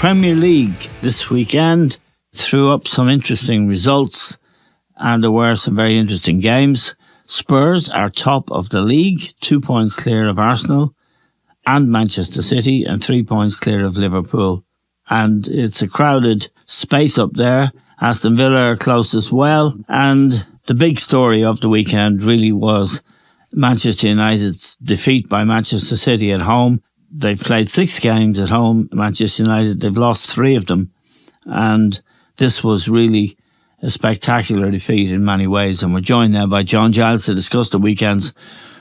Premier League this weekend threw up some interesting results, and there were some very interesting games. Spurs are top of the league, 2 points clear of Arsenal and Manchester City, and 3 points clear of Liverpool. And it's a crowded space up there. Aston Villa are close as well. And the big story of the weekend really was Manchester United's defeat by Manchester City at home. They've played 6 games at home, Manchester United. They've lost 3 of them. And this was really a spectacular defeat in many ways. And we're joined now by John Giles to discuss the weekend's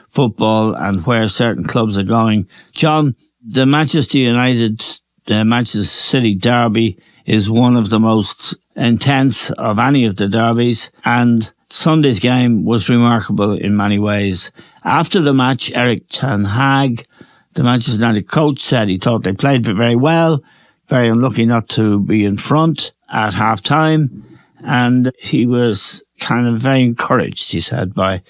football and where certain clubs are going. John, the Manchester Manchester City derby is one of the most intense of any of the derbies. And Sunday's game was remarkable in many ways. After the match, Erik ten Hag, the Manchester United coach, said he thought they played very well, very unlucky not to be in front at half-time, and he was kind of very encouraged, he said, by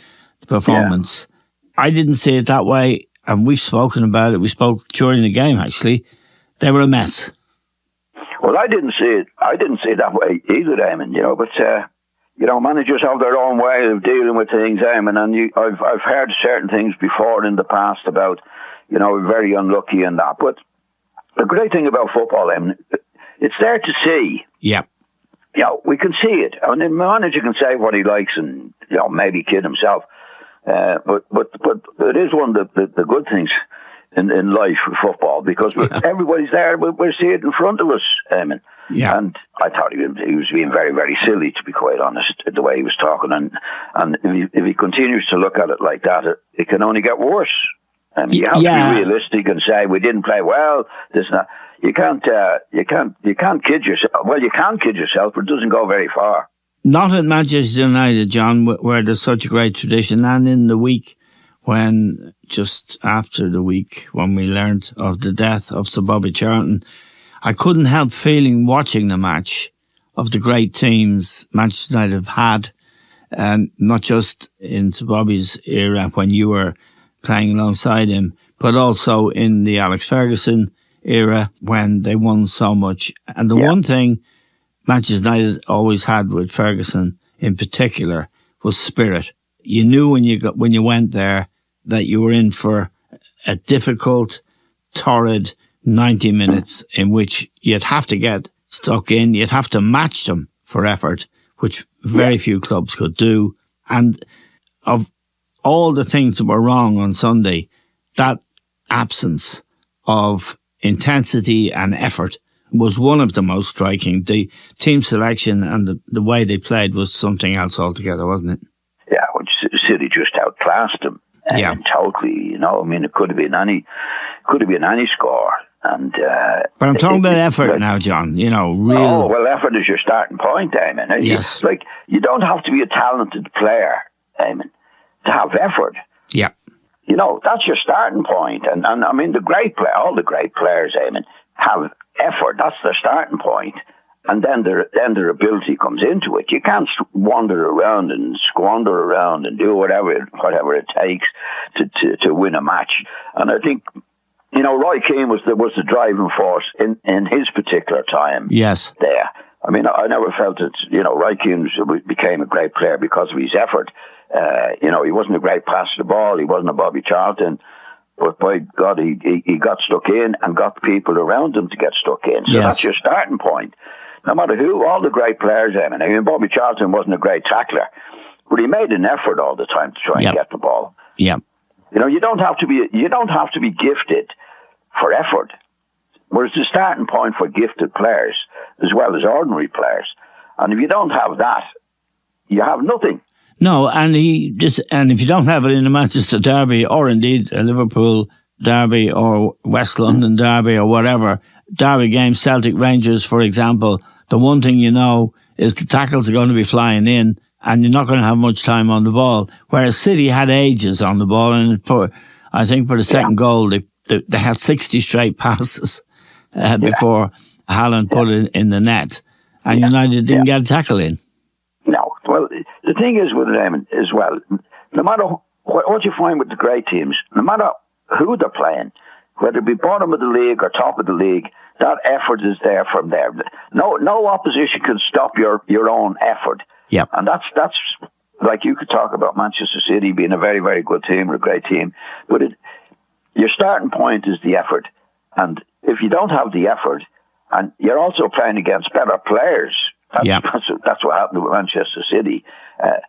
the performance. Yeah. I didn't see it that way, and we've spoken about it. We spoke during the game, actually. They were a mess. Well, I didn't see it that way either, Eamon, but managers have their own way of dealing with things, Eamon, and I've heard certain things before in the past about, very unlucky and that. But the great thing about football, Eamon, it's there to see. Yeah. We can see it. I mean, the manager can say what he likes and, maybe kid himself. But it is one of the good things in life with football, because everybody's there. We see it in front of us, Eamon. Yeah. And I thought he was being very, very silly, to be quite honest, the way he was talking. And if he continues to look at it like that, it can only get worse. You have to be realistic and say we didn't play well. You can't kid yourself. Well, you can kid yourself, but it doesn't go very far. Not at Manchester United, John, where there's such a great tradition, and in the week just after the week when we learned of the death of Sir Bobby Charlton, I couldn't help feeling, watching the match, of the great teams Manchester United have had, and not just in Sir Bobby's era when you were playing alongside him, but also in the Alex Ferguson era when they won so much. And the one thing Manchester United always had with Ferguson in particular was spirit. You knew when you went there that you were in for a difficult, torrid 90 minutes in which you'd have to get stuck in. You'd have to match them for effort, which very few clubs could do. And of all the things that were wrong on Sunday, that absence of intensity and effort was one of the most striking. The team selection and the way they played was something else altogether, wasn't it? Yeah, which City just outclassed them. Totally, it could have been any score. And but I'm talking about effort now, John. Real. Oh well, effort is your starting point, Eamon. Yes. You don't have to be a talented player, Eamon, to have effort. Yeah. That's your starting point. And I mean, all the great players, Eamon, have effort. That's their starting point. And then their ability comes into it. You can't wander around and squander around and do whatever it takes to win a match. And I think, Roy Keane was the driving force in his particular time. Yes. There. I mean, I never felt that, Roy Keane became a great player because of his effort. He wasn't a great passer of the ball. He wasn't a Bobby Charlton. But by God, he got stuck in and got people around him to get stuck in. So that's your starting point. No matter who, all the great players, I mean, Bobby Charlton wasn't a great tackler, but he made an effort all the time to try and get the ball. Yeah. You don't have to be gifted for effort. Whereas the starting point for gifted players as well as ordinary players. And if you don't have that, you have nothing. No, and if you don't have it in a Manchester derby, or indeed a Liverpool derby or West London derby or whatever, derby games, Celtic Rangers, for example, the one thing is the tackles are going to be flying in and you're not going to have much time on the ball. Whereas City had ages on the ball, and I think for the second goal, they had 60 straight passes before Haaland put it in the net, and United didn't get a tackle in. No. Well, the thing is with them as well, no matter what you find with the great teams, no matter who they're playing, whether it be bottom of the league or top of the league, that effort is there from there. No opposition can stop your own effort. Yeah. And that's like, you could talk about Manchester City being a very, very good team or a great team, but your starting point is the effort. And if you don't have the effort, and you're also playing against better players, that's what happened with Manchester City.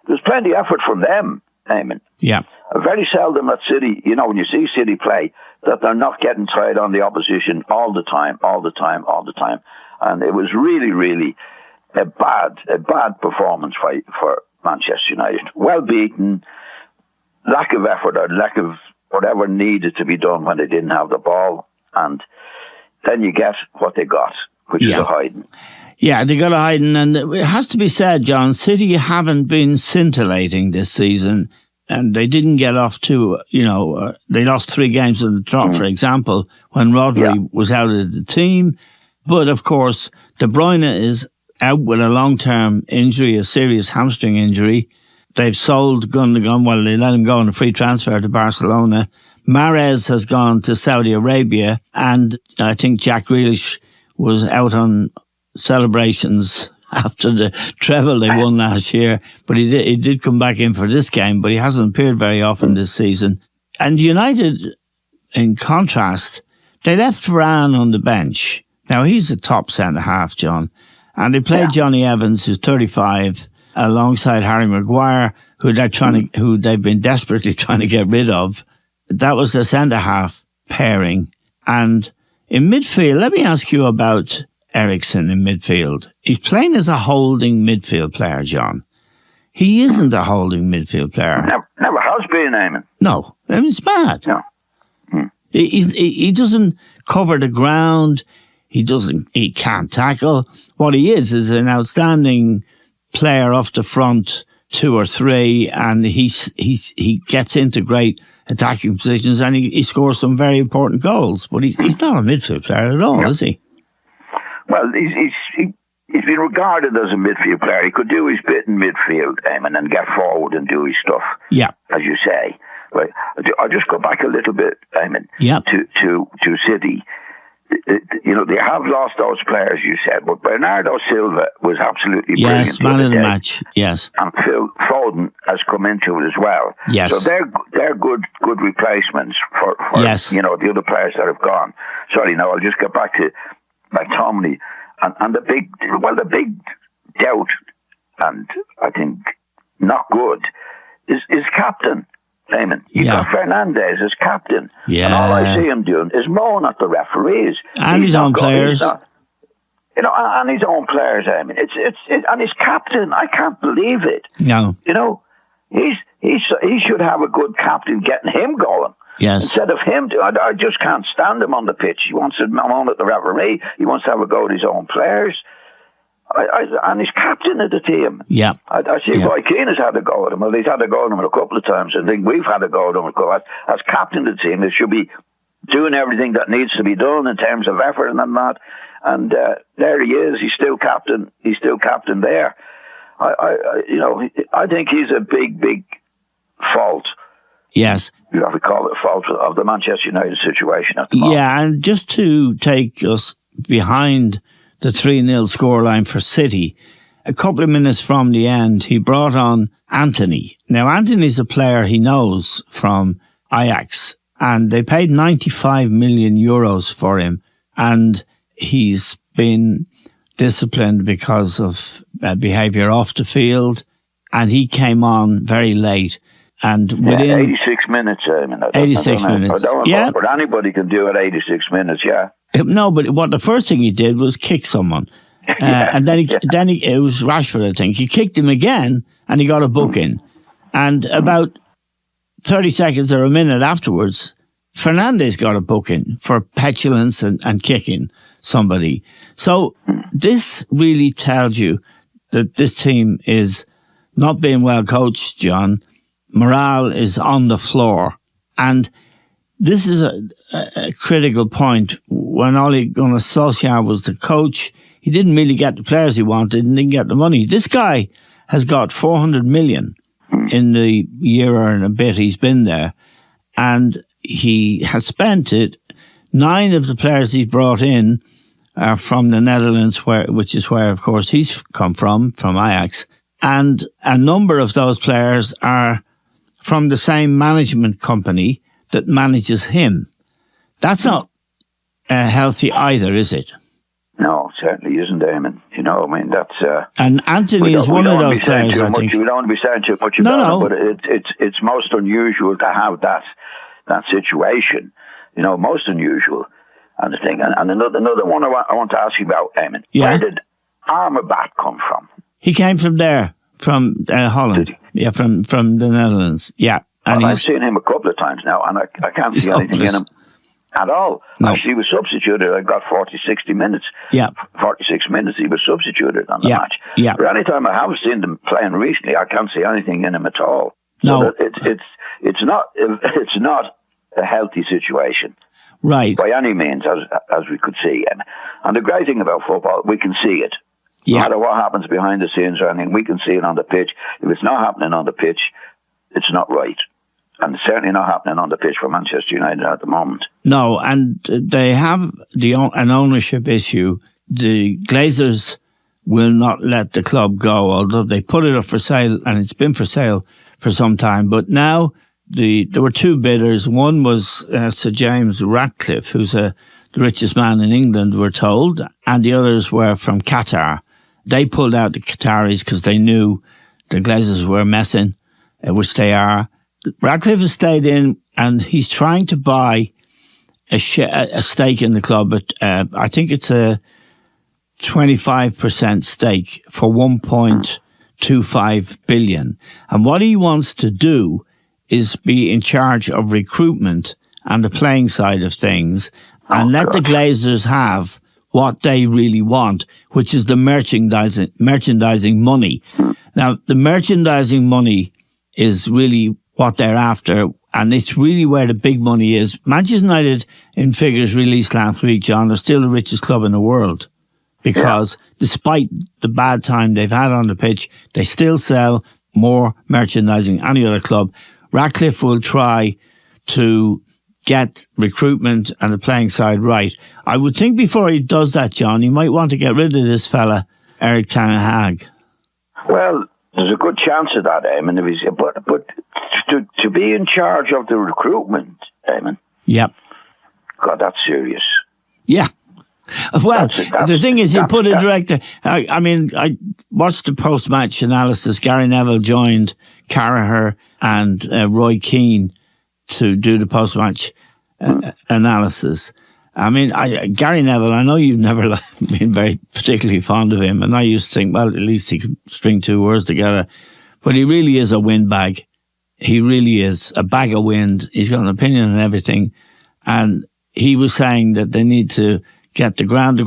There's plenty of effort from them, Eamon. Yeah. Very seldom at City, when you see City play, that they're not getting tried on the opposition all the time. And it was really, really a bad performance for Manchester United. Well beaten, lack of effort or lack of whatever needed to be done when they didn't have the ball. And then you get what they got, which is a hiding. Yeah, they got a hiding. And it has to be said, John, City haven't been scintillating this season. And they didn't get off to, they lost 3 games in the trot, for example, when Rodri was out of the team. But, of course, De Bruyne is out with a long-term injury, a serious hamstring injury. They've sold Gundogan. Well, they let him go on a free transfer to Barcelona. Mahrez has gone to Saudi Arabia. And I think Jack Grealish was out on celebrations after the treble they won last year, but he did come back in for this game, but he hasn't appeared very often this season. And United, in contrast, they left Varane on the bench. Now, he's the top centre-half, John, and they played Johnny Evans, who's 35, alongside Harry Maguire, who they've been desperately trying to get rid of. That was the centre-half pairing. And in midfield, let me ask you about Eriksen in midfield. He's playing as a holding midfield player, John. He isn't a holding midfield player. Never has been, Eamon. No, it's bad. No. He doesn't cover the ground. He can't tackle. What he is an outstanding player off the front 2 or 3, and he gets into great attacking positions, and he scores some very important goals. But he's not a midfield player at all, is he? Well, he's been regarded as a midfield player. He could do his bit in midfield, Eamon, and get forward and do his stuff. Yeah, as you say. But I'll just go back a little bit, Eamon. Yeah. To City. They have lost those players, you said, but Bernardo Silva was absolutely brilliant. Yes, man of the match. Yes. And Phil Foden has come into it as well. Yes. So they're good replacements for the other players that have gone. Sorry, now I'll just get back to McTominay and the big doubt, and I think not good, is captain. Eamon, you got Fernandes as captain, and all I see him doing is moaning at the referees and his own players. And his own players. Eamon, it's and his captain. I can't believe it. No, he should have a good captain getting him going. Yes. Instead of him, I just can't stand him on the pitch. He wants to moan at the referee. He wants to have a go at his own players. And he's captain of the team. Yeah. I see Roy Keane has had a go at him. Well, he's had a go at him a couple of times. I think we've had a go at him. As captain of the team, they should be doing everything that needs to be done in terms of effort and that. And there he is. He's still captain. He's still captain there. I think he's a big fault. Yes. You have to call it a fault of the Manchester United situation at the moment. Yeah, and just to take us behind the 3-0 scoreline for City, a couple of minutes from the end, he brought on Antony. Now, Antony's a player he knows from Ajax, and they paid 95 million euros for him, and he's been disciplined because of behaviour off the field, and he came on very late. And within 86 minutes, I mean, 86 minutes. I don't know, but anybody can do it 86 minutes, yeah. No, but the first thing he did was kick someone. And then it was Rashford, I think. He kicked him again, and he got a booking. And about 30 seconds or a minute afterwards, Fernandes got a booking for petulance and kicking somebody. So this really tells you that this team is not being well coached, John. Morale is on the floor. And this is a critical point. When Ole Gunnar Solskjaer was the coach, he didn't really get the players he wanted and didn't get the money. This guy has got 400 million in the year and a bit he's been there. And he has spent it. 9 of the players he's brought in are from the Netherlands, which is where, of course, he's come from Ajax. And a number of those players are from the same management company that manages him. That's not healthy either, is it? No, it certainly isn't, Eamon. You know, I mean, that's... and Anthony is one of those players, I think. We don't want to be saying too much about it, but it's most unusual to have that situation. You know, most unusual. And the thing, and another one I want to ask you about, Eamon. Yeah. Where did Amrabat come from? He came from there, from Holland. Yeah, from the Netherlands. Yeah. And I've seen him a couple of times now, and I can't see anything in him at all. No. Actually, he was substituted. I got 60 minutes. Yeah. 46 minutes, he was substituted on the match. Yeah. But any time I have seen them playing recently, I can't see anything in him at all. No. So it's not a healthy situation. Right. By any means, as we could see. And the great thing about football, we can see it. Yeah. No matter what happens behind the scenes or anything, we can see it on the pitch. If it's not happening on the pitch, it's not right. And it's certainly not happening on the pitch for Manchester United at the moment. No, and they have an ownership issue. The Glazers will not let the club go, although they put it up for sale, and it's been for sale for some time. But now there were two bidders. One was Sir James Ratcliffe, who's the richest man in England, we're told, and the others were from Qatar. They pulled out the Qataris because they knew the Glazers were messing, which they are. Ratcliffe has stayed in, and he's trying to buy a stake in the club. But I think it's a 25% stake for 1.25 billion. And what he wants to do is be in charge of recruitment and the playing side of things, and let the Glazers have what they really want, which is the merchandising money. Now, the merchandising money is really what they're after, and it's really where the big money is. Manchester United, in figures released last week, John, are still the richest club in the world, because despite the bad time they've had on the pitch, they still sell more merchandising than any other club. Ratcliffe will try to get recruitment and the playing side right. I would think before he does that, John, he might want to get rid of this fella, Erik ten Hag. Well, there's a good chance of that, Eamon. But to be in charge of the recruitment, Eamon. Yep. God, that's serious. Yeah. Well, the thing is, you put a director. I mean, I watched the post-match analysis. Gary Neville joined Carragher and Roy Keane to do the post-match analysis. I mean, Gary Neville, I know you've never been very particularly fond of him, and I used to think, well, at least he can string two words together. But he really is a windbag. He really is a bag of wind. He's got an opinion on everything. And he was saying that they need to get the ground.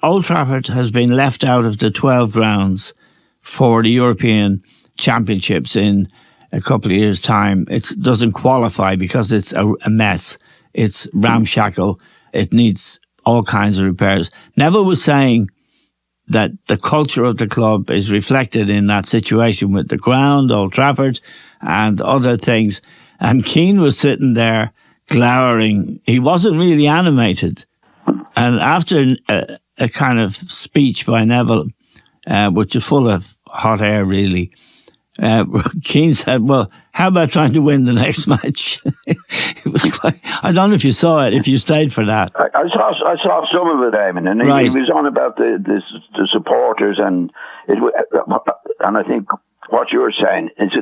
Old Trafford has been left out of the 12 grounds for the European Championships in a couple of years' time. It doesn't qualify because it's a mess. It's ramshackle. It needs all kinds of repairs. Neville was saying that the culture of the club is reflected in that situation with the ground, Old Trafford, and other things. And Keane was sitting there glowering. He wasn't really animated. And after a kind of speech by Neville, which is full of hot air, really, Keane said, well, how about trying to win the next match? It was quite, I don't know if you saw it, if you stayed for that. I saw some of it, Eamon, and he was on about the supporters, and I think what you were saying is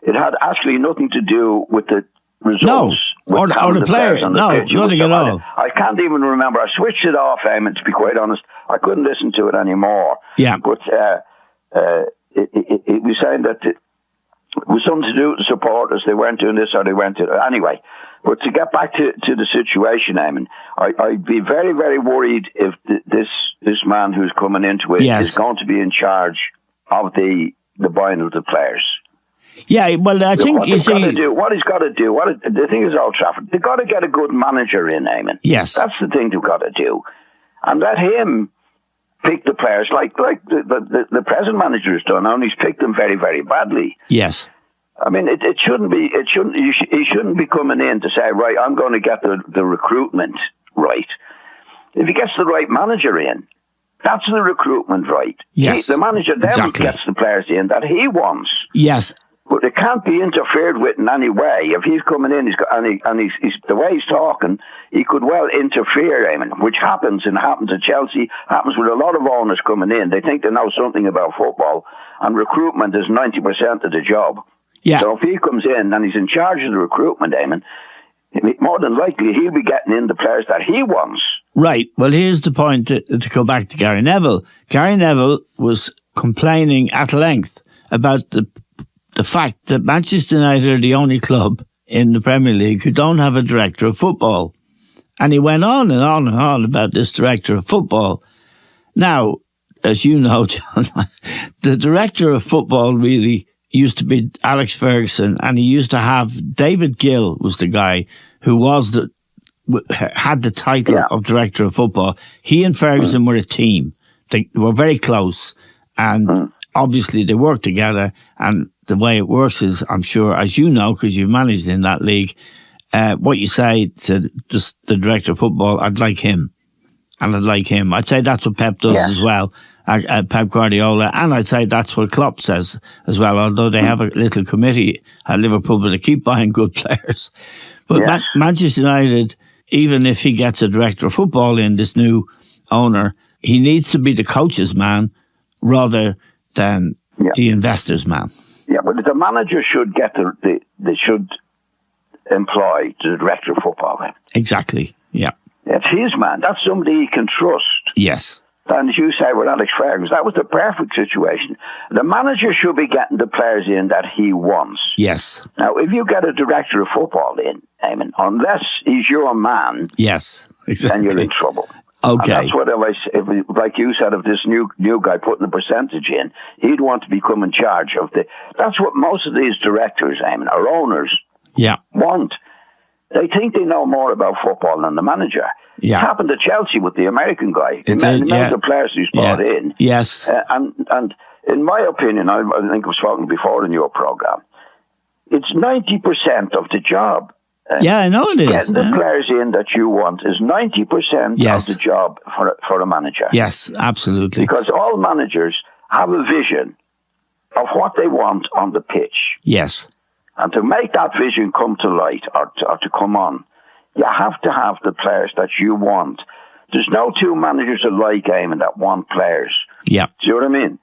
it had actually nothing to do with the results. No, or the players. No, nothing at all. I can't even remember. I switched it off, Eamon, to be quite honest. I couldn't listen to it anymore. Yeah. But it was saying that it was something to do with the supporters. They weren't doing this or they weren't doing it. Anyway, but to get back to the situation, Eamon, I'd be very, very worried if this man who's coming into it is going to be in charge of the buying of the players. Yeah, well, I think what he's got to do. The thing is, Old Trafford, they've got to get a good manager in, Eamon. Yes, that's the thing they've got to do, and let him pick the players like the present manager has done, and he's picked them very, very badly. Yes, I mean it shouldn't be. He shouldn't be coming in to say, right, I'm going to get the recruitment right. if he gets the right manager in, that's the recruitment right. Yes, The manager then exactly. gets the players in that he wants. Yes. But it can't be interfered with in any way. If he's coming in, he's the way he's talking, he could well interfere, Eamon, which happens at Chelsea, happens with a lot of owners coming in. They think they know something about football, and recruitment is 90% of the job. Yeah. So if he comes in and he's in charge of the recruitment, Eamon, more than likely he'll be getting in the players that he wants. Right. Well, here's the point to go back to Gary Neville. Gary Neville was complaining at length about the fact that Manchester United are the only club in the Premier League who don't have a director of football. And he went on and on and on about this director of football. Now, as you know, John, the director of football really used to be Alex Ferguson, and he used to have David Gill was the guy who had the title of director of football. He and Ferguson were a team. They were very close, and obviously they worked together. And the way it works is, I'm sure, as you know, because you've managed in that league, what you say to just the director of football, I'd like him. And I'd like him. I'd say that's what Pep does as well, Pep Guardiola. And I'd say that's what Klopp says as well, although they have a little committee at Liverpool, but they keep buying good players. But Manchester United, even if he gets a director of football in, this new owner, he needs to be the coach's man rather than the investor's man. Yeah, but the manager should get they should employ the director of football. Exactly, yeah. It's his man. That's somebody he can trust. Yes. And as you say with Alex Ferguson, that was the perfect situation. The manager should be getting the players in that he wants. Yes. Now, if you get a director of football in, Eamon, unless he's your man, yes, exactly, then you're in trouble. Okay. And that's what like you said, if this new guy putting the percentage in, he'd want to become in charge of that's what most of these directors, Eamon, or owners, want. They think they know more about football than the manager. Yeah. It happened to Chelsea with the American guy. The amount of players he's brought in. Yes. And in my opinion, I think I was talking before in your program, it's 90% of the job. I know it is. Getting the players in that you want is 90% of the job for a manager. Yes, absolutely. Because all managers have a vision of what they want on the pitch. Yes. And to make that vision come to light or to come on, you have to have the players that you want. There's no two managers alike, Eamon, that want players. Yeah. Do you know what I mean?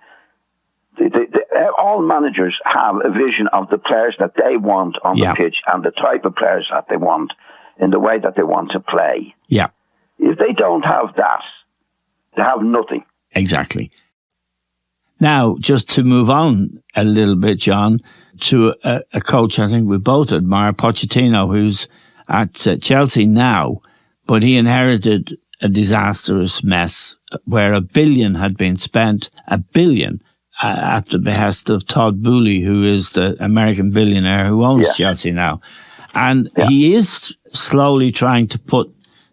All managers have a vision of the players that they want on the pitch and the type of players that they want in the way that they want to play. Yeah. If they don't have that, they have nothing. Exactly. Now, just to move on a little bit, John, to a coach I think we both admire, Pochettino, who's at Chelsea now, but he inherited a disastrous mess where $1 billion had been spent, $1 billion, at the behest of Todd Boehly, who is the American billionaire who owns Chelsea now. And he is slowly trying to put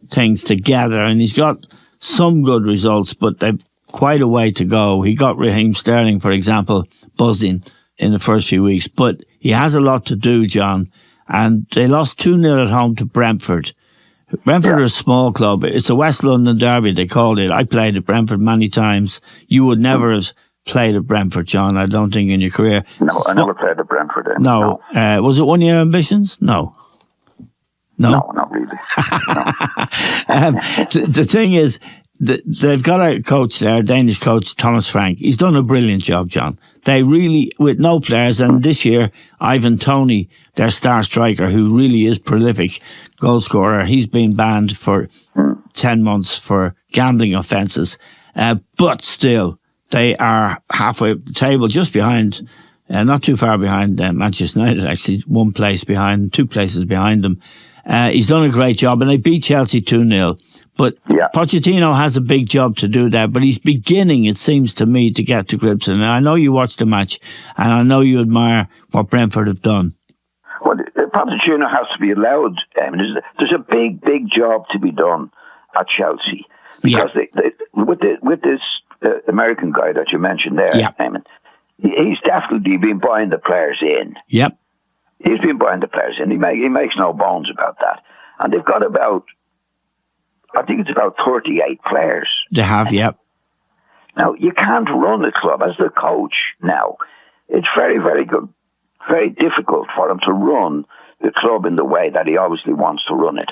things together, and he's got some good results, but they've quite a way to go. He got Raheem Sterling, for example, buzzing in the first few weeks, but he has a lot to do, John. And they lost 2-0 at home to Brentford. Brentford are a small club. It's a West London derby, they called it. I played at Brentford many times. You would never have played at Brentford, John, I don't think, in your career. No, I never played at Brentford. No. Was it 1 year ambitions? No. No, not really. No. The thing is, they've got a coach there, Danish coach, Thomas Frank. He's done a brilliant job, John. They really, with no players, and this year, Ivan Toney, their star striker, who really is prolific goal scorer, he's been banned for 10 months for gambling offences. But still, they are halfway up the table, just behind, not too far behind Manchester United, actually, 2 places behind them. He's done a great job, and they beat Chelsea 2-0. But Pochettino has a big job to do there, but he's beginning, it seems to me, to get to grips. And I know you watched the match, and I know you admire what Brentford have done. Well, Pochettino has to be allowed. There's a big job to be done at Chelsea. Because with this American guy that you mentioned there, he's definitely been buying the players in. Yep. He's been buying the players in. He makes no bones about that. And they've got about, I think it's about 38 players. They have, yeah. Now, you can't run the club as the coach now. It's very, very good, very difficult for him to run the club in the way that he obviously wants to run it.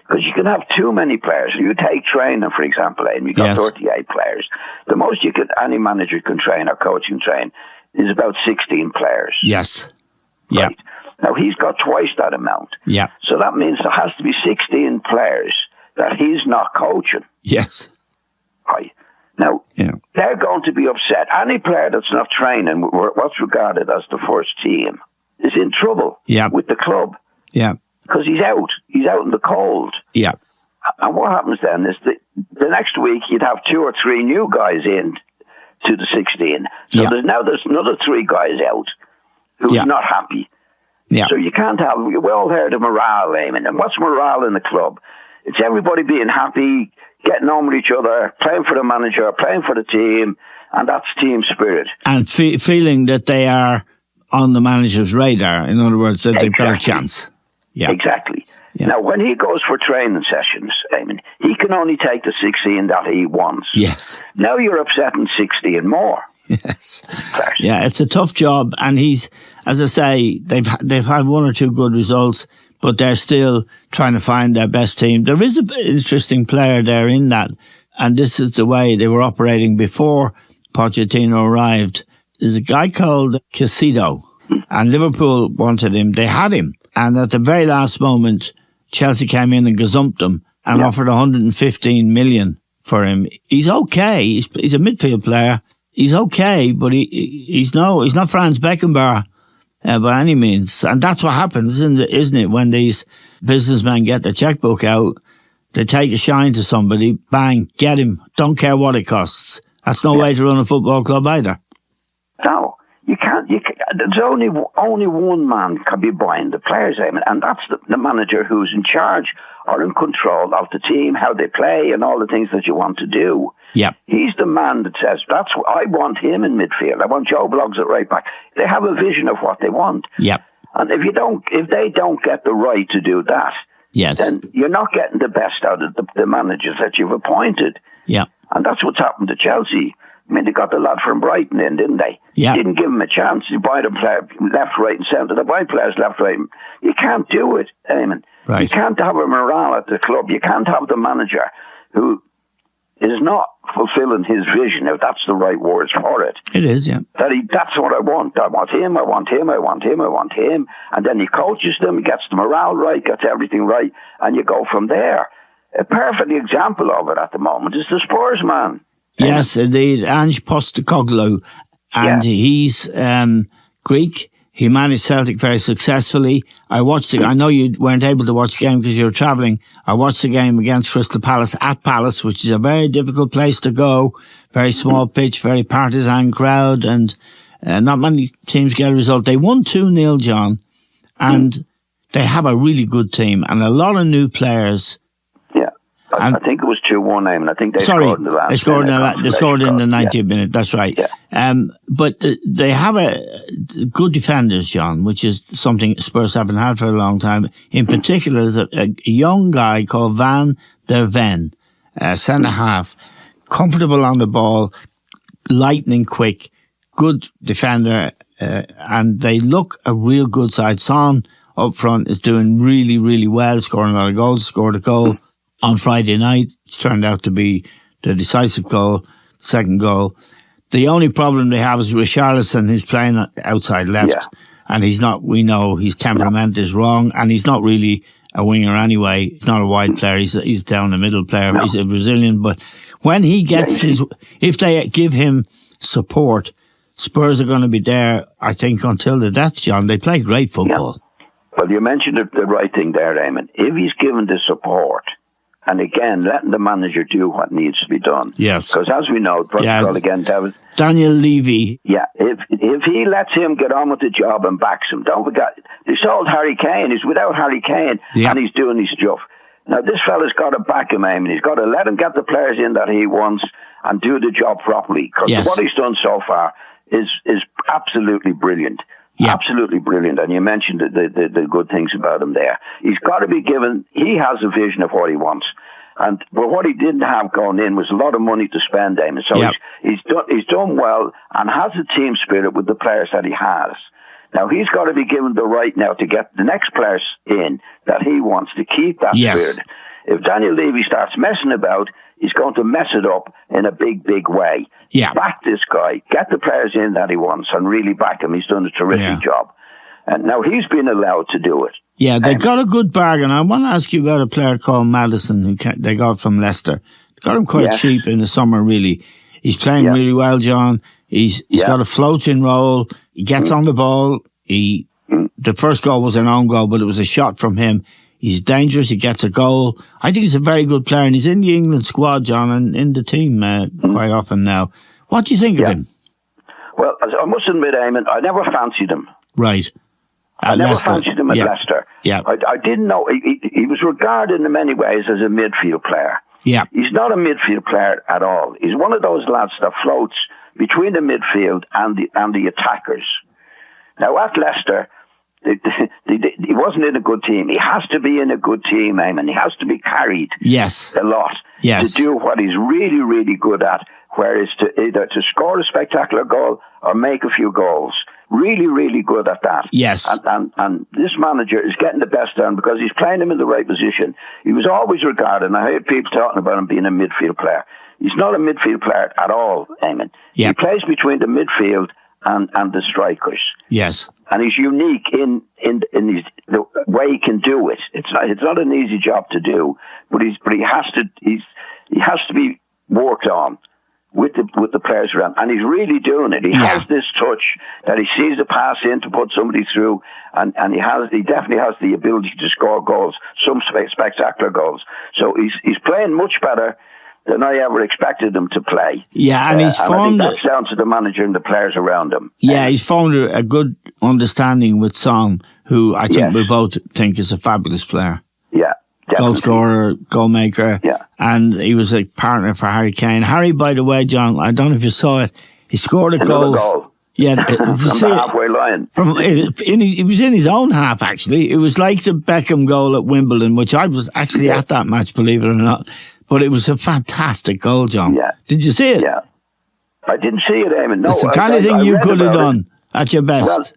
Because you can have too many players. You take training, for example, and you've got 38 players. The most any manager can train or coach can train is about 16 players. Yes. Yeah. Right? Now, he's got twice that amount. Yeah. So that means there has to be 16 players that he's not coaching. Yes. Right. Now, they're going to be upset. Any player that's not training what's regarded as the first team is in trouble with the club. Yeah. Because he's out. He's out in the cold. Yeah. And what happens then is the next week you'd have 2 or 3 new guys in to the 16. So there's another 3 guys out who's not happy. Yeah. So you can't have, we all heard of morale, Eamon. And what's morale in the club? It's everybody being happy, getting on with each other, playing for the manager, playing for the team, and that's team spirit. And feeling that they are on the manager's radar. In other words, that they've got a chance. Yeah. Exactly. Yeah. Now, when he goes for training sessions, Eamon, he can only take the 16 that he wants. Yes. Now you're upsetting 60 and more. Yes. Yeah, it's a tough job, and he's, as I say, they've had 1 or 2 good results, but they're still trying to find their best team. There is an interesting player there in that, and this is the way they were operating before Pochettino arrived. There's a guy called Casido, and Liverpool wanted him. They had him, and at the very last moment, Chelsea came in and gazumped him and offered 115 million for him. He's okay. He's a midfield player. He's okay, but he's not Franz Beckenbauer by any means. And that's what happens, isn't it? When these businessmen get the checkbook out, they take a shine to somebody, bang, get him. Don't care what it costs. That's no way to run a football club either. No, you can't. There's only one man can be buying the players, Eamon, and that's the manager who's in charge or in control of the team, how they play, and all the things that you want to do. Yeah, he's the man that says, I want him in midfield. I want Joe Bloggs at right back. They have a vision of what they want. Yeah, and if they don't get the right to do that, then you're not getting the best out of the managers that you've appointed. Yeah, and that's what's happened to Chelsea. I mean, they got the lad from Brighton in, didn't they? Yeah. Didn't give him a chance. You buy the player left, right, and centre. They buy players left, right. You can't do it, Eamon. Right. You can't have a morale at the club. You can't have the manager who is not fulfilling his vision, if that's the right words for it. It is, yeah. That's what I want. I want him, I want him, I want him, I want him. And then he coaches them, he gets the morale right, gets everything right, and you go from there. A perfect example of it at the moment is the Spurs man. Yes, indeed. Ange Postecoglou. And he's Greek. He managed Celtic very successfully. I know you weren't able to watch the game because you were travelling. I watched the game against Crystal Palace at Palace, which is a very difficult place to go. Very small pitch, very partisan crowd, and not many teams get a result. They won 2-0, John, and they have a really good team and a lot of new players. I think it was 2-1, and I think they scored in the last minute. They scored in the 90th minute, that's right. Yeah. But they have good defenders, John, which is something Spurs haven't had for a long time. In particular, there's a young guy called Van der Ven, centre-half, comfortable on the ball, lightning quick, good defender, and they look a real good side. Son up front is doing really, really well, scoring a lot of goals, scored a goal on Friday night. It's turned out to be the decisive goal, second goal. The only problem they have is Richarlison, who's playing outside left, and he's not. We know his temperament is wrong, and he's not really a winger anyway. He's not a wide player. He's down the middle player. No. He's a Brazilian, but when he gets if they give him support, Spurs are going to be there, I think, until the death, John. They play great football. Yeah. Well, you mentioned the right thing there, Eamon. If he's given the support, and again, letting the manager do what needs to be done. Yes. Because as we know, Daniel Levy. Yeah, if he lets him get on with the job and backs him, don't forget, they sold Harry Kane. He's without Harry Kane, and he's doing his stuff. Now, this fella's got to back him, and he's got to let him get the players in that he wants and do the job properly. Because what he's done so far is absolutely brilliant. Yeah. Absolutely brilliant. And you mentioned the good things about him there. He's got to be given, he has a vision of what he wants. But what he didn't have going in was a lot of money to spend, Eamon. So he's done well and has the team spirit with the players that he has. Now, he's got to be given the right now to get the next players in that he wants to keep that spirit. If Daniel Levy starts messing about, he's going to mess it up in a big, big way. Back this guy, get the players in that he wants, and really back him. He's done a terrific job. And now he's been allowed to do it. Yeah, they got a good bargain. I want to ask you about a player called Maddison, who they got from Leicester. They got him quite cheap in the summer, really. He's playing really well, John. He's got a floating role. He gets on the ball. The first goal was an own goal, but it was a shot from him. He's dangerous. He gets a goal. I think he's a very good player, and he's in the England squad, John, and in the team quite often now. What do you think of him? Well, I must admit, Eamon, I never fancied him. Right. I never fancied him at Leicester. Yeah. I didn't know. He was regarded in many ways as a midfield player. Yeah. He's not a midfield player at all. He's one of those lads that floats between the midfield and the attackers. Now, at Leicester, he wasn't in a good team. He has to be in a good team, Eamon. He has to be carried a lot to do what he's really, really good at, whereas to either to score a spectacular goal or make a few goals. Really, really good at that. Yes. And this manager is getting the best down because he's playing him in the right position. He was always regarded, and I heard people talking about him being a midfield player. He's not a midfield player at all, Eamon. He plays between the midfield and the strikers. Yes. And he's unique in the way he can do it. It's not an easy job to do, but he has to be worked on with the players around, and he's really doing it. He has this touch that he sees the pass in to put somebody through, and he definitely has the ability to score goals, some spectacular goals. So he's playing much better than I ever expected him to play. Yeah, and he's formed... I think that's down to the manager and the players around him. Yeah, he's formed a good understanding with Son, who I think we both think is a fabulous player. Yeah, definitely. Goal scorer, goal maker. Yeah. And he was a partner for Harry Kane. Harry, by the way, John, I don't know if you saw it, he scored Another goal. Yeah, from the halfway line. It was in his own half, actually. It was like the Beckham goal at Wimbledon, which I was actually at that match, believe it or not. But it was a fantastic goal, John. Yeah. Did you see it? Yeah. I didn't see it, Eamon. No, it's the kind of thing you could have done at your best.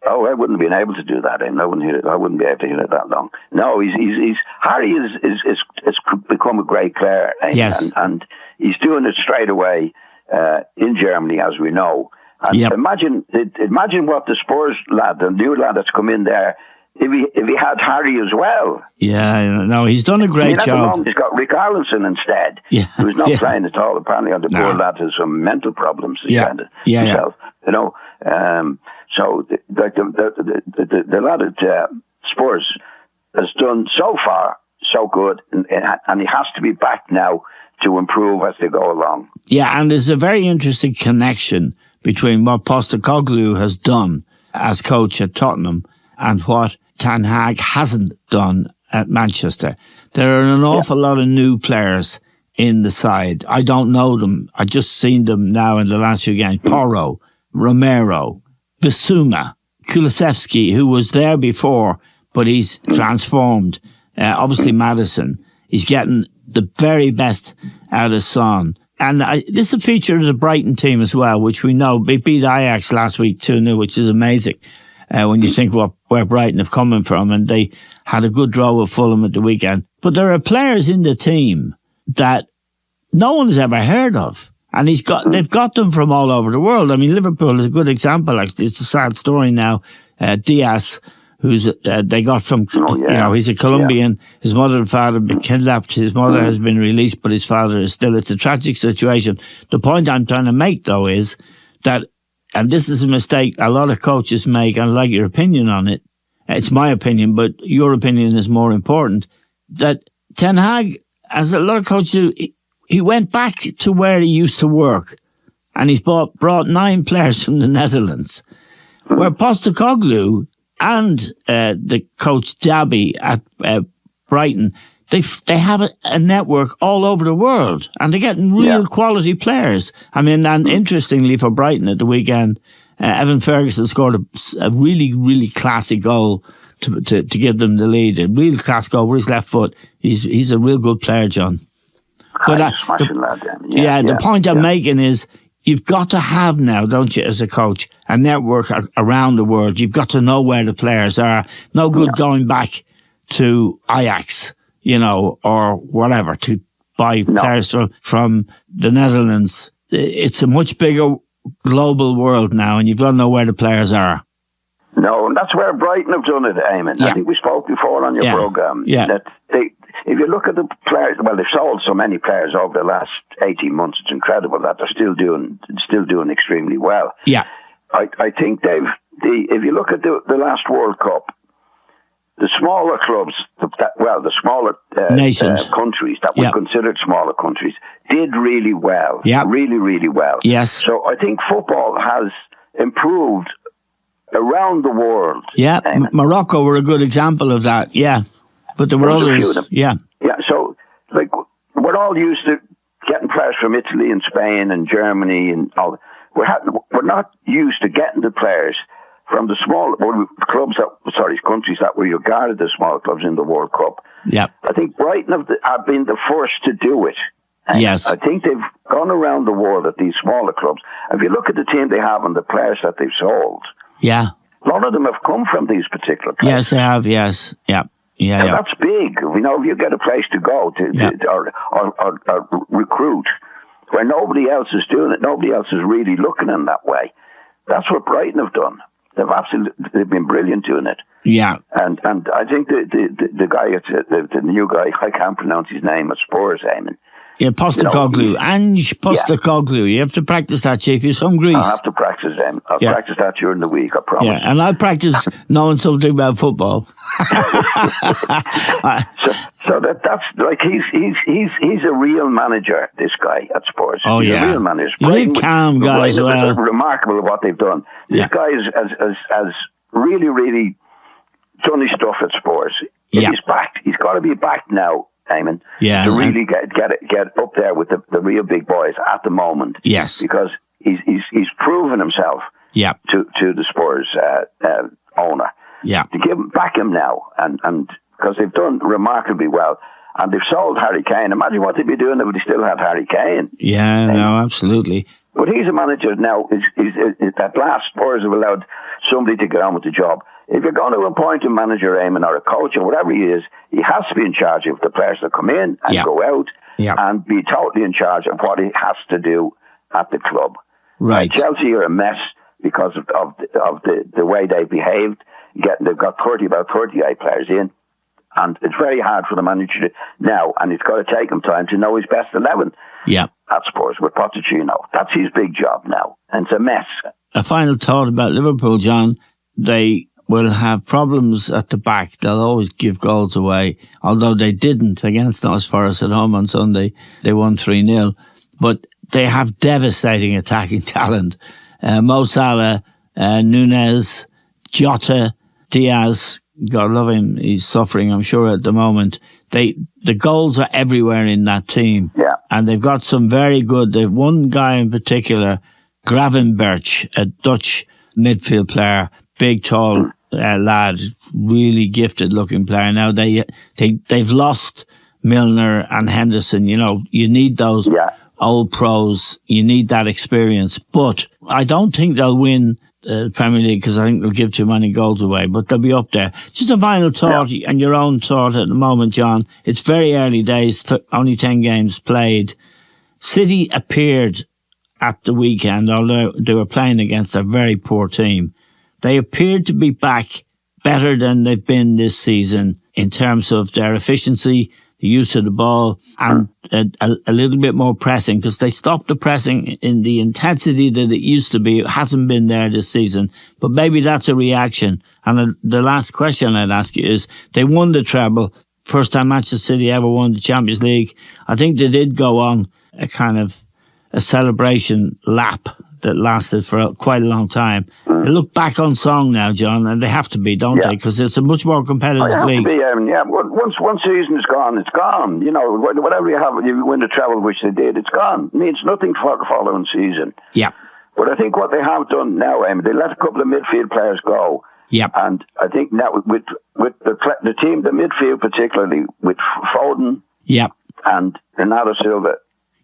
Well, I wouldn't have been able to do that, Eamon. I wouldn't be able to hit it that long. No, Harry has become a great player, Eamon, yes. and he's doing it straight away in Germany, as we know. And imagine what the Spurs lad, the new lad that's come in there, if he had Harry as well. Yeah, no, he's done a great job. At the moment, he's got Rick Arlinson instead, who's not playing at all. Apparently, on the board, lad has some mental problems himself. You know, so the lad at Spurs has done so far so good, and he has to be back now to improve as they go along. Yeah, and there's a very interesting connection between what Postecoglou has done as coach at Tottenham and what Ten Hag hasn't done at Manchester. There are an awful lot of new players in the side. I don't know them. I just seen them now in the last few games. Porro, Romero, Bissouma, Kulusevski, who was there before, but he's transformed. Obviously Maddison. He's getting the very best out of Son. And this is a feature of the Brighton team as well, which we know. They beat Ajax last week 2-0, which is amazing. When you think where Brighton have come from, and they had a good draw with Fulham at the weekend. But there are players in the team that no one has ever heard of, and they've got them from all over the world. I mean, Liverpool is a good example. It's a sad story now. Diaz, who's they got from, he's a Colombian. His mother and father have been kidnapped. His mother has been released, but his father is still. It's a tragic situation. The point I'm trying to make, though, is that. And this is a mistake a lot of coaches make, and I'd like your opinion on it. It's my opinion, but your opinion is more important. That Ten Hag, as a lot of coaches do, he went back to where he used to work, and he's brought 9 players from the Netherlands. Where Postecoglou and the coach Dabby at Brighton, they have a network all over the world, and they're getting real quality players. I mean, and interestingly for Brighton at the weekend, Evan Ferguson scored a really, really classy goal to give them the lead. A real class goal with his left foot. He's a real good player, John. But smashing lad, then. the point I'm making is you've got to have now, don't you, as a coach, a network around the world. You've got to know where the players are. No good going back to Ajax, or whatever, to buy players from the Netherlands. It's a much bigger global world now, and you've got to know where the players are. No, and that's where Brighton have done it, Eamon. I think we spoke before on your programme. Yeah. That if you look at the players, well, they've sold so many players over the last 18 months. It's incredible that they're still doing extremely well. Yeah. I think if you look at the last World Cup, the smaller clubs, the smaller nations, countries that were considered smaller countries, did really well. Yeah. Really, really well. Yes. So I think football has improved around the world. Yeah. Morocco were a good example of that. Yeah. But there were others. Yeah. Yeah. So, we're all used to getting players from Italy and Spain and Germany and all. We're not used to getting the players from the countries that were regarded as small clubs in the World Cup. Yeah. I think Brighton have been the first to do it. And yes. I think they've gone around the world at these smaller clubs. If you look at the team they have and the players that they've sold, a lot of them have come from these particular clubs. Yes, they have. Yes. Yeah. Yeah. That's big. If you get a place to go or recruit where nobody else is doing it, nobody else is really looking in that way. That's what Brighton have done. They've been brilliant doing it. Yeah. And I think the guy, the new guy, I can't pronounce his name at Spurs, Eamon. Yeah, Postecoglou. Ange Postecoglou. You have to practice that, Chief. He's from Greece. I'll have to practice them. I'll practice that during the week, I promise. Yeah, and I'll practice knowing something about football. So that's like he's a real manager, this guy at Spurs. Oh, he's a real manager. Real calm guy as well. Remarkable what they've done. This guy has really, really done his stuff at Spurs. He's back. He's got to be back now, Eamon, to really get up there with the real big boys at the moment. Yes, because he's proven himself. To the Spurs owner. To back him now, and because they've done remarkably well, and they've sold Harry Kane. Imagine what they'd be doing if they still had Harry Kane. Yeah, no, absolutely. But he's a manager now. At last, Spurs have allowed somebody to get on with the job. If you're going to appoint a manager, Eamon, or a coach, or whatever he is, he has to be in charge of the players that come in and go out, and be totally in charge of what he has to do at the club. Right. Chelsea are a mess because of the way they behaved. They've got about 38 players in, and it's very hard for the manager now, and it's got to take him time to know his best 11. At Spurs with Pochettino. That's his big job now, and it's a mess. A final thought about Liverpool, John. They will have problems at the back. They'll always give goals away, although they didn't against us for us at home on Sunday. They won 3-0. But they have devastating attacking talent. Mo Salah, Nunez, Jota, Diaz, God love him, he's suffering, I'm sure, at the moment. The goals are everywhere in that team. And they've got some very good, they've one guy in particular, Gravenberch, a Dutch midfield player, big, tall lad, really gifted looking player. Now they've lost Milner and Henderson. You need those old pros. You need that experience. But I don't think they'll win the Premier League because I think they'll give too many goals away. But they'll be up there. Just a final thought and your own thought at the moment, John. It's very early days. Only 10 games played. City appeared at the weekend, although they were playing against a very poor team. They appeared to be back better than they've been this season in terms of their efficiency, the use of the ball, and a little bit more pressing, because they stopped the pressing in the intensity that it used to be. It hasn't been there this season, but maybe that's a reaction. And the last question I'd ask you is, they won the treble, first time Manchester City ever won the Champions League. I think they did go on a kind of a celebration lap that lasted for quite a long time. They look back on song now, John, and they have to be, don't they? Because it's a much more competitive league. To be, once one season is gone, it's gone. Whatever you have, you win the treble, which they did, it's gone. It means nothing for the following season. But I think what they have done now, they let a couple of midfield players go. And I think now with the team, the midfield particularly, with Foden Yeah. and Bernardo Silva,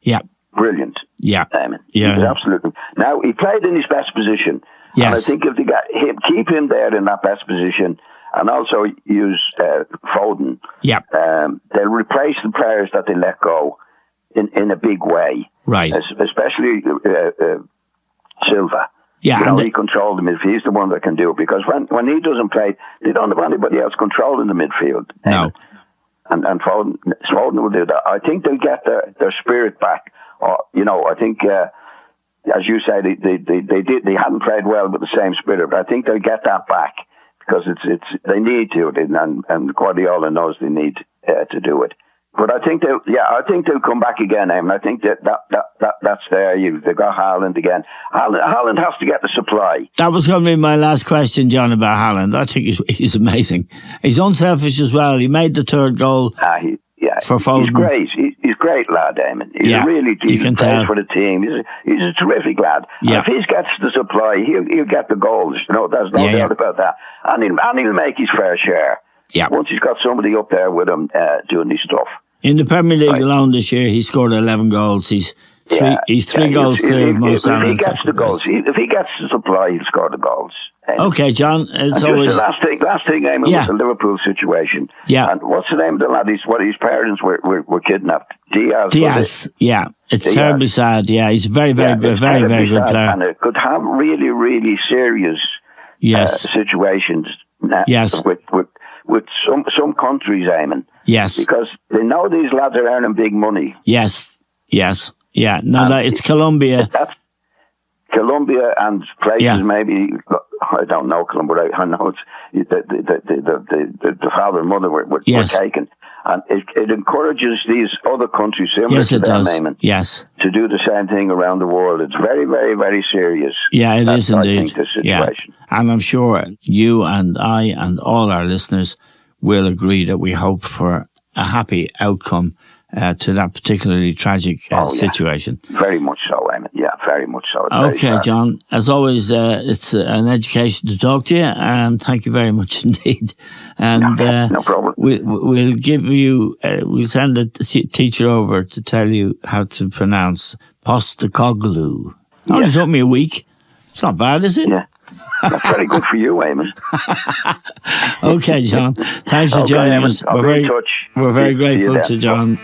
Yeah. brilliant. Yeah. He was absolutely. Now, he played in his best position. Yes. And I think if they got him, keep him there in that best position, and also use Foden, Yeah. they'll replace the players that they let go in a big way. Right. Especially Silva. Yeah. You know, he controlled the midfield. He's the one that can do it, because when he doesn't play, they don't have anybody else controlling the midfield. No. And Foden will do that. I think they'll get their spirit back. You know, I think, as you say, they hadn't played well with the same spirit, but I think they'll get that back, because they need to, and Guardiola knows they need to do it. But I think they'll come back again, Eamon. I think that's there. They got Haaland again. Haaland has to get the supply. That was going to be my last question, John, about Haaland. I think he's amazing. He's unselfish as well. He made the third goal for Foden. He's great. He's a great lad, Eamon. He plays for the team. He's a terrific lad. Yeah. And if he gets the supply, he'll get the goals. You know, there's no doubt about that. And he'll make his fair share. Yeah. Once he's got somebody up there with him doing his stuff. In the Premier League alone this year, he scored 11 goals. He's three goals clear of most If he gets the goals, if he gets the supply, he'll score the goals. Okay, John. It's always the last thing, Eamon, with the Liverpool situation. Yeah. And what's the name of the lad? His parents were kidnapped. Diaz. Yeah. It's terribly sad. Yeah, he's very, very good, very, very good player. And it could have really, really serious situations. Yes. With some countries, Eamon. Yes. Because they know these lads are earning big money. Yes. Yeah. No, it's Colombia. That's Colombia and places maybe, I don't know Colombia, I know it's the father and mother were taken. And it encourages these other countries, similar to them, Eamon, to do the same thing around the world. It's very, very, very serious. Yeah, it is indeed. I think, the situation. Yeah. And I'm sure you and I and all our listeners will agree that we hope for a happy outcome to that particularly tragic situation. Very much so, Eamon. Yeah, very much so. Okay, John. As always, it's an education to talk to you, and thank you very much indeed. And no problem. We'll give you. We'll send a teacher over to tell you how to pronounce Postecoglou. Only took me a week. It's not bad, is it? Yeah. That's very good for you, Eamon. Okay, John. Thanks for joining us. I'll be in touch. We're very grateful to John